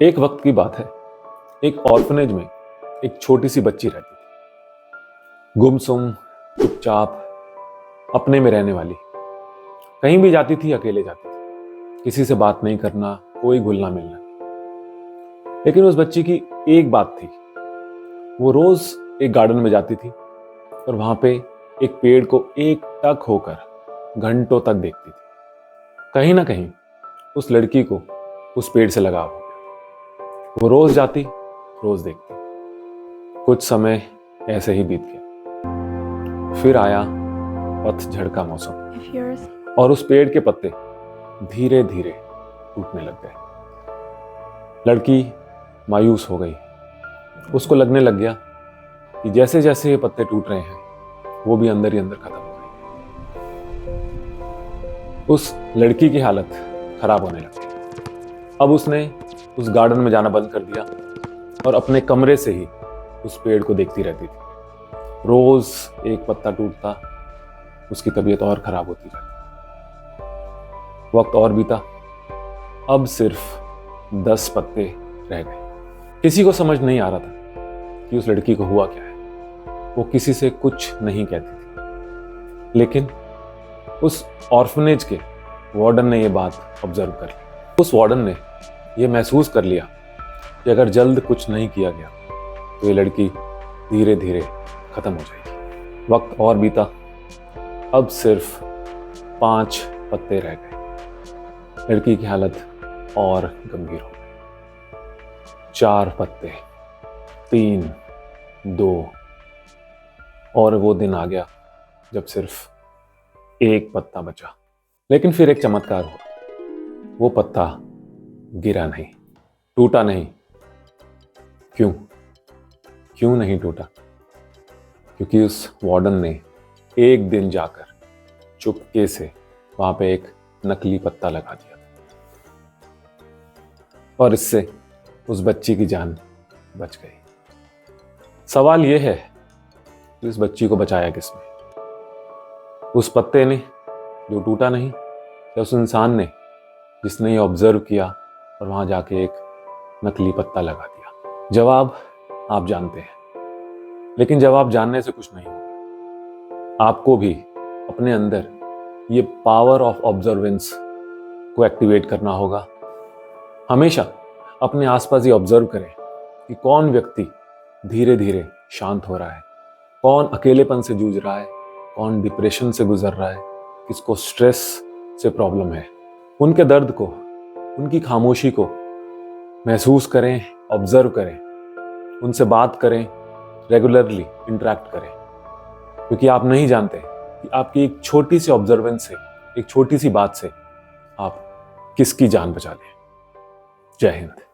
एक वक्त की बात है, एक ऑर्फनेज में एक छोटी सी बच्ची रहती थी। गुमसुम, चुपचाप, अपने में रहने वाली। कहीं भी जाती थी अकेले जाती थी, किसी से बात नहीं करना, कोई घुलना मिलना नहीं। लेकिन उस बच्ची की एक बात थी, वो रोज एक गार्डन में जाती थी और वहां पे एक पेड़ को एक टक होकर घंटों तक देखती थी। कहीं ना कहीं उस लड़की को उस पेड़ से लगाव हो गया। वो रोज जाती, रोज देखती। कुछ समय ऐसे ही बीत गया। फिर आया पतझड़ का मौसम और उस पेड़ के पत्ते धीरे धीरे टूटने लग गए। लड़की मायूस हो गई। उसको लगने लग गया कि जैसे जैसे ये पत्ते टूट रहे हैं, वो भी अंदर ही अंदर खत्म हो गई। उस लड़की की हालत खराब होने लगी। अब उसने उस गार्डन में जाना बंद कर दिया और अपने कमरे से ही उस पेड़ को देखती रहती थी। रोज एक पत्ता टूटता, उसकी तबीयत और खराब होती जाती। वक्त और बीता, अब सिर्फ 10 पत्ते रह गए। किसी को समझ नहीं आ रहा था कि उस लड़की को हुआ क्या है। वो किसी से कुछ नहीं कहती थी, लेकिन उस ऑर्फनेज के वार्डन ने ये बात ऑब्जर्व कर ली। उस वार्डन ने ये महसूस कर लिया कि अगर जल्द कुछ नहीं किया गया तो ये लड़की धीरे धीरे खत्म हो जाएगी। वक्त और बीता, अब सिर्फ 5 पत्ते रह गए। लड़की की हालत और गंभीर हो गई। 4 पत्ते, 3, 2 और वो दिन आ गया जब सिर्फ एक पत्ता बचा। लेकिन फिर एक चमत्कार हुआ। वो पत्ता गिरा नहीं, टूटा नहीं। क्यों नहीं टूटा? क्योंकि उस वार्डन ने एक दिन जाकर चुपके से वहां पे एक नकली पत्ता लगा दिया और इससे उस बच्ची की जान बच गई। सवाल यह है कि उस बच्ची को बचाया किसने? उस पत्ते ने जो टूटा नहीं, या उस इंसान ने जिसने ये ऑब्जर्व किया और वहां जाके एक नकली पत्ता लगा दिया? जवाब आप जानते हैं, लेकिन जवाब जानने से कुछ नहीं होगा। आपको भी अपने अंदर ये पावर ऑफ ऑब्जर्वेंस को एक्टिवेट करना होगा। हमेशा अपने आसपास ये ऑब्जर्व करें कि कौन व्यक्ति धीरे धीरे शांत हो रहा है, कौन अकेलेपन से जूझ रहा है, कौन डिप्रेशन से गुजर रहा है, किसको स्ट्रेस से प्रॉब्लम है। उनके दर्द को, उनकी खामोशी को महसूस करें, ऑब्जर्व करें, उनसे बात करें, रेगुलरली इंटरेक्ट करें। क्योंकि आप नहीं जानते कि आपकी एक छोटी सी ऑब्जर्वेंस से, एक छोटी सी बात से आप किसकी जान बचा लें। जय हिंद।